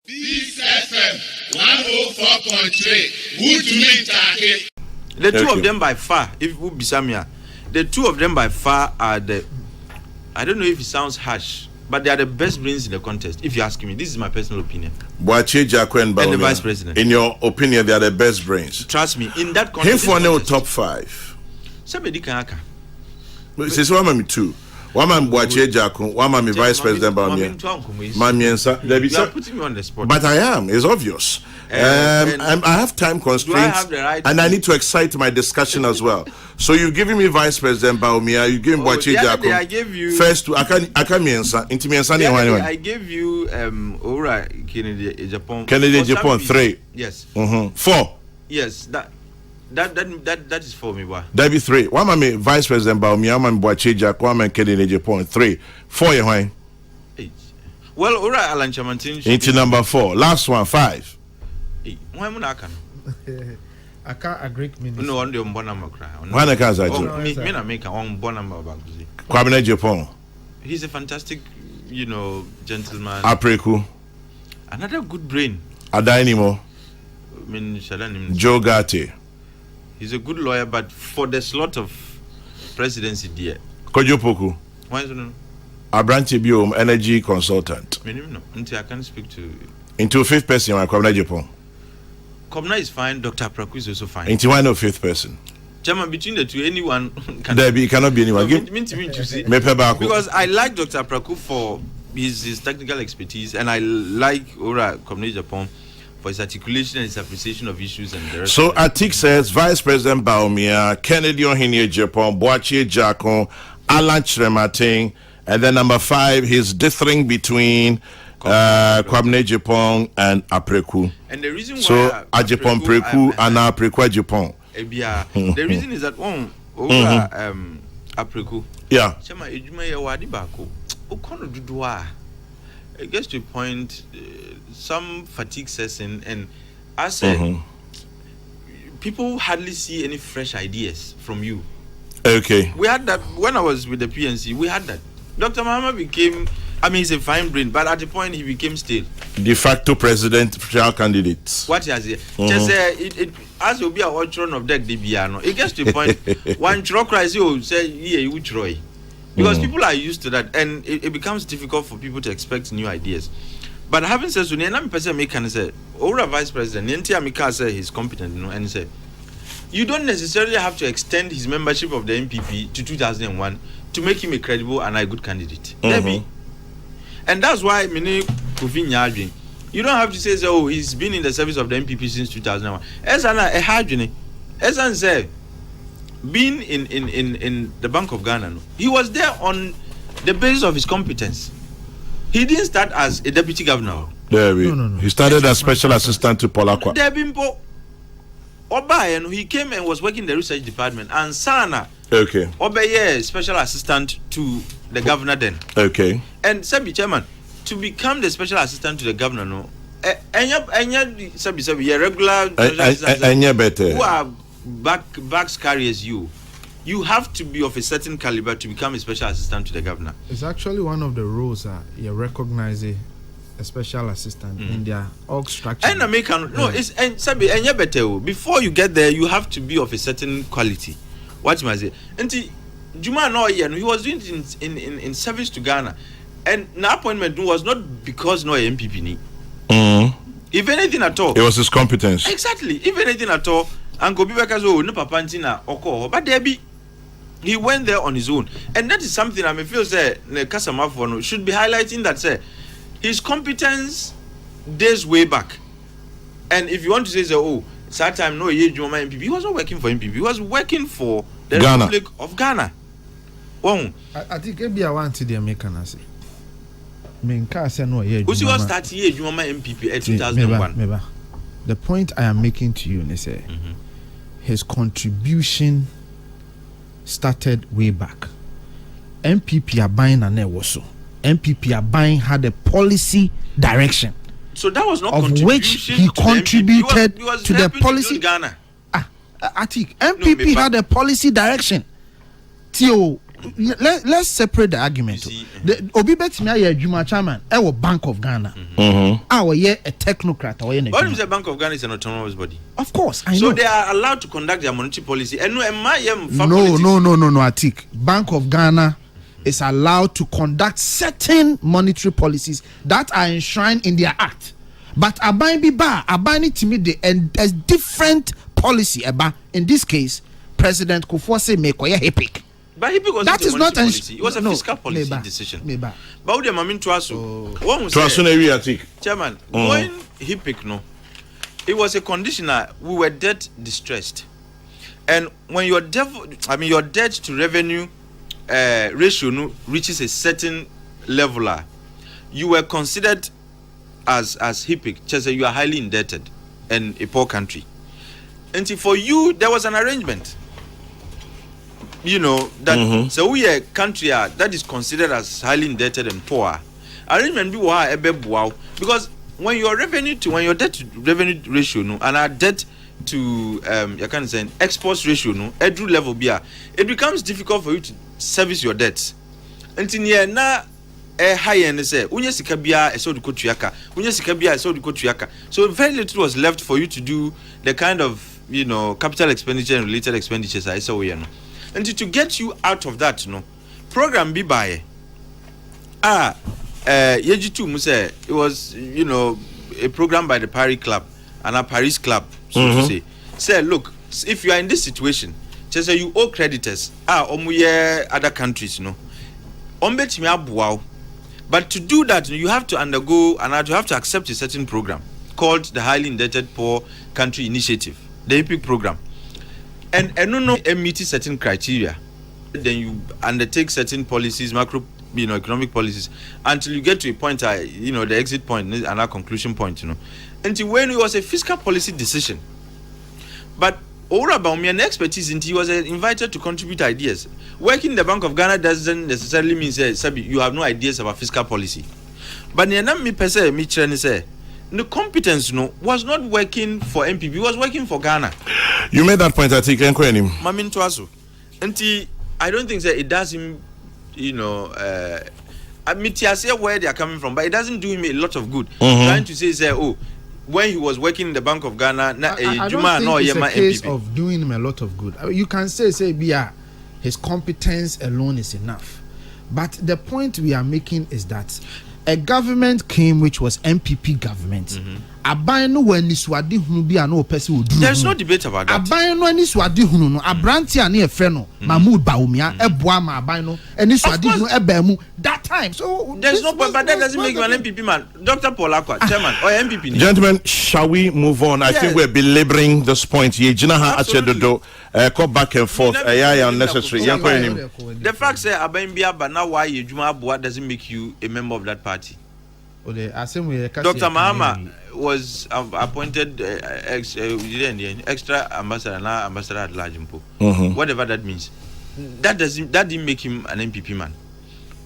This FM 104.3. Good to meet Taki. The two of them by far, if we be Samia, the two of them by far are the. I don't know if it sounds harsh, but they are the best brains in the contest. If you ask me, this is my personal opinion. Boakye Agyarko and Bawumia, the vice president. In your opinion, they are the best brains. Trust me, in that contest. Him for no top 5. Somebody can aka. This one man two. One man Boakye Agyarko, one man vice president Bawumia. You are putting me on the spot. But I am. It's obvious. I have time constraints, and I need to excite my discussion as well. So you're giving me Vice President Bawumia, you giving Boakye Agyarko. I gave you first two. I can't answer. I gave you Kennedy Japan. Kennedy Japan 3. Yes. 4. Yes. That is for me. Why? That be 3. One man Vice President Bawumia, one man Boakye Agyarko, one man Kennedy Japan 3. 4. You well, all right, Alan Chamantin. Into number 4. Last one 5. Why am I can? I can't agree. No, on the Bonama cry. Why the cars I do? Me make a on Bonama about Kwabena Japan. He's a fantastic, gentleman. Apreku. Another good brain. Adainimo. Joe Gatti. He's a good lawyer, but for the slot of presidency, dear. Kojopoku. Why is it no? Abranti Biom, energy consultant. Until I can't speak to. Into 5th person, I Kwabena Japan. Komna is fine. Dr. Apraku is also fine. Into one of 5th person. Chairman, between the two, anyone can. There be cannot be anyone. Because I like Dr. Apraku for his technical expertise, and I like Ora Komna Japan for his articulation and his appreciation of issues and the rest. So Atik says Vice President Bawumia, Kennedy Japan, Boakye Agyarko, Alan Chremating, and then number 5, he's differing between Kwabena Japan and Apreku. And the reason why so Agyapong Preku and Apreku Agyapong. The reason is that Apreku. Yeah. Chama ejuma ya wadi bako. Okono dudua. It gets to a point some fatigue sets in, and I said people hardly see any fresh ideas from you. Okay. We had that when I was with the PNC. We had that. Dr. Mahama became. He's a fine brain, but at the point he became stale. De facto presidential candidate. What he has here? Just it as will be a watchron of deck DBR. It gets to a point one chro cries you say you Troy. Because people are used to that, and it becomes difficult for people to expect new ideas. But having said so, I'm person make can say, Ora Vice President, Ntia Mika say he's competent, and say you don't necessarily have to extend his membership of the NPP to 2001 to make him a credible and a good candidate. And that's why you don't have to say, oh, he's been in the service of the NPP since 2001. Esan said, being in the Bank of Ghana, he was there on the basis of his competence. He didn't start as a deputy governor. No. He started as special assistant to Polakwa. He came and was working in the research department. And Sana, okay, special assistant to the governor then. Okay. And Sabi Chairman, to become the special assistant to the governor, no, regular better. who are backs carriers you have to be of a certain caliber to become a special assistant to the governor. It's actually one of the roles you recognize a special assistant in their org structure. And it's and Sabi better. Before you get there, you have to be of a certain quality. What you might say. Juma he was doing it in service to Ghana, and the appointment was not because no MPP ni. If anything at all, it was his competence. Exactly. If anything at all, Uncle Bibakazo no papantina oko, but there be he went there on his own, and that is something I feel say Kasamafono should be highlighting that say his competence days way back. And if you want to say that time no Juma MPP, he was not working for MPP, he was working for the Ghana. Republic of Ghana. I think maybe I want to the American say. Who was that year Juma MPP at 2001? The point I am making to you is his contribution started way back. MPP are buying an also. MPP are buying had a policy direction. So that was not of which he contributed to the policy. Ghana. Atik, MPP had a policy direction till let's separate the argument. The Obi betimi aye adwuma chairman Bank of Ghana. Our a technocrat or what is the Bank of Ghana is an autonomous body? Of course, I know. So they are allowed to conduct their monetary policy. And no, Atik. Bank of Ghana is allowed to conduct certain monetary policies that are enshrined in their act. But Abani to me a different policy. In this case, President Kufuor make a HIPIC. But HIPIC was that is not policy. It was a fiscal policy decision. But the Mamin Tuasu, Chairman, going HIPIC no. It was a conditioner. We were debt distressed, and when your debt to revenue ratio reaches a certain level, you were considered as HIPIC. Just you are highly indebted and a poor country. And for you, there was an arrangement. That so we a country that is considered as highly indebted and poor. Arrangement because when your debt to revenue ratio and our debt to exports ratio every level it becomes difficult for you to service your debts. Until na high end say sika bia so very little was left for you to do the kind of capital expenditure and related expenditures I saw and to get you out of that program be by Yejitu Muse, it was, a program by the Paris Club and a Paris Club, so to say. Say, look, if you are in this situation, just say you owe creditors, other countries, but to do that, you have to undergo and you have to accept a certain program called the Highly Indebted Poor Country Initiative, the HIPIC program. And meet certain criteria. Then you undertake certain policies, economic policies, until you get to a point, the exit point and our conclusion point, Until when it was a fiscal policy decision. But Bawumia expertise, he was invited to contribute ideas. Working in the Bank of Ghana doesn't necessarily mean you have no ideas about fiscal policy. But the competence was not working for NPP, it was working for Ghana. You made that point, Atik. Mamin Tuasu. I don't think that it does him, where they are coming from, but it doesn't do him a lot of good. Trying to say, when he was working in the Bank of Ghana, I don't think it's a case of doing him a lot of good. You can say, his competence alone is enough. But the point we are making is that a government came which was NPP government. There's no debate about that. Mahmoud Bawumia that time. So there's no point, but that doesn't make you an NPP man. Dr. Paul Akwa, chairman or NPP. Gentlemen, shall we move on? I think we're belaboring this point. Come back and forth. Unnecessary. The fact that Abembia, but now why Juma Bua doesn't make you a member of that party. Dr. Mahama was appointed extra ambassador, now ambassador at large. Whatever that means. That didn't make him an NPP man.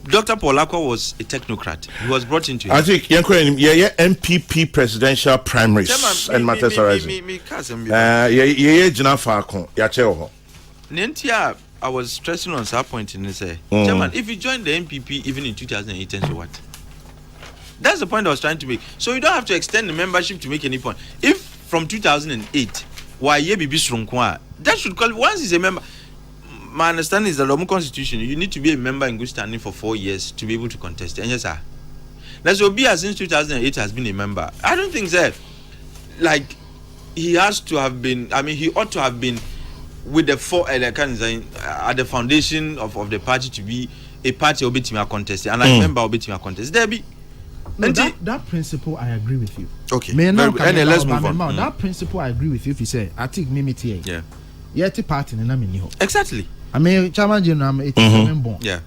Dr. Paul Akwa was a technocrat. He was brought into it. I think NPP presidential primaries and matters arising. I was stressing on that point and say, Chairman, if you join the NPP even in 2008, so what? That's the point I was trying to make. So you don't have to extend the membership to make any point. If from 2008, why that should call once he's a member. My understanding is that the constitution, you need to be a member in good standing for 4 years to be able to contest. And yes, sir. That's Obia since 2008 has been a member. I don't think that, he has to have been. I mean, he ought to have been with the at the foundation of the party to be a party obitima contest and a member obitima contest. There be. No, that principle I agree with you. Okay. Let's move on. That principle I agree with you. If you say Atik Mimiti, yeti party na me ho. Exactly. I mean, Chairman General, it's bon. Yeah.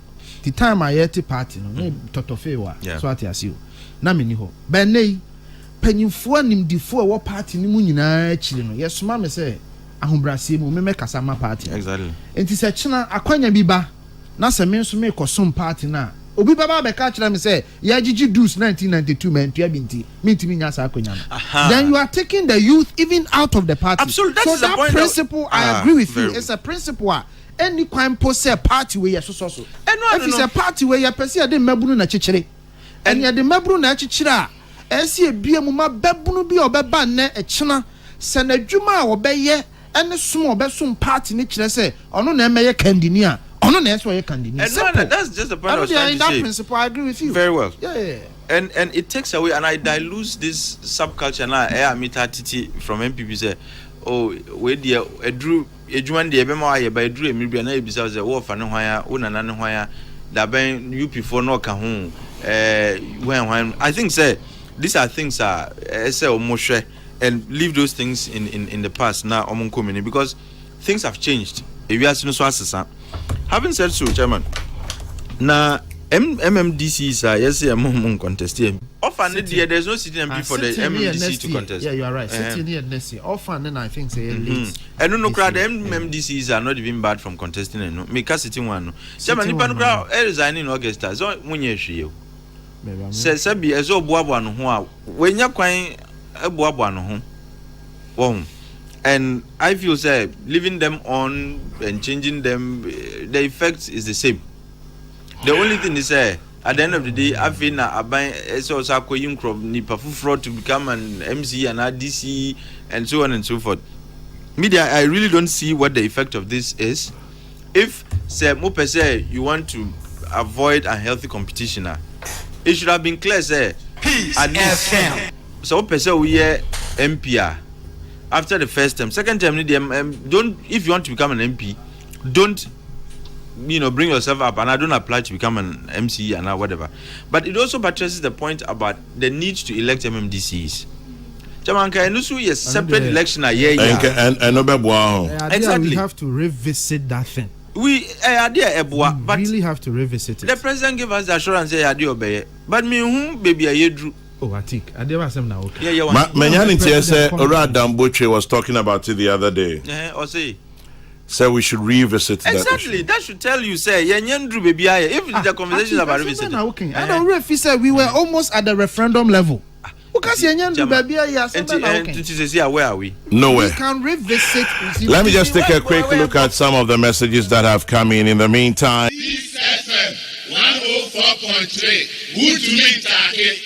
The time I yeti party no totofewa. So ati asiu. Na me ho. Benei penyimfo nimdifo wo party ni mu nyina akire no. Yesoma me say ahombrase mu me kasama party. Exactly. Enti se china akwanya bi ba na se me nso me kosom party na obi baba be ka kire me say ya gigi dues 1992 man tua binti mintimi nya sa akwanya no. Then you are taking the youth even out of the party. Absolutely. So that principle I agree with you. It's a principle any crime post say party where you so. If it's a party where you perceive the mebunu na chichire. And ya the mebunu na chichira. Esi ebie mu ma bebunu bi obeba ne echina. Se na dwuma obeye ene sumo obesum party ni chire say ono na emeye kandini a. Ono na eso ye kandini. And that's just the point I was trying to say. In that principle I agree with you. Very well. Yeah. And it takes away, and I dilute this subculture now. I meet Titi from NPP say, oh, we dear, a drew a Juman de Bema, by Drew, maybe an Abis as a wolf and wire, Unan wire, that bang you before no kahun. When I think, say, these are things are, say, Moshe, and leave those things in the past now, among community, because things have changed. If you ask no so, having said so, Chairman, now, MMDCs are yes, I'm contesting. Often there's no sitting MP for the MMDC to contest. Yeah, you are right. Sitting here next year. Often then I think say late. And no crowd MMDCs are not even bad from contesting. No, make us sitting one. Chairman, you can crowd resigning in August. So when you show, says Sabi as all Boabuan who when you're crying a Boabuan home. And I feel say leaving them on and changing them, the effect is the same. The only thing is, at the end of the day, I feel now I buy so going from Nipa fraud to become an MC and RDC and so on and so forth. Media, I really don't see what the effect of this is. If say Mope say you want to avoid unhealthy competition, it should have been clear. Say Peace at least, so Mope say we are MPR after the first term, second term, don't if you want to become an MP, don't. Bring yourself up, and I don't apply to become an MC and whatever. But it also buttresses the point about the need to elect MMDCs. Chamanka, and also a separate election a year. Exactly. We have to revisit that thing. We but really have to revisit it. The president gave us the assurance say but me whom baby a year. Oh, Atik. I never said now. Okay. Yeah, Boakye was talking about it the other day. Or say. So we should revisit that. Exactly. That should tell you, say, if the conversation is about revisiting. I don't know if he said we were almost at the referendum level. Because where are we? Nowhere. We can revisit. Let me just take a quick look at some of the messages that have come in the meantime. Peace FM 104.3. Good to meet you.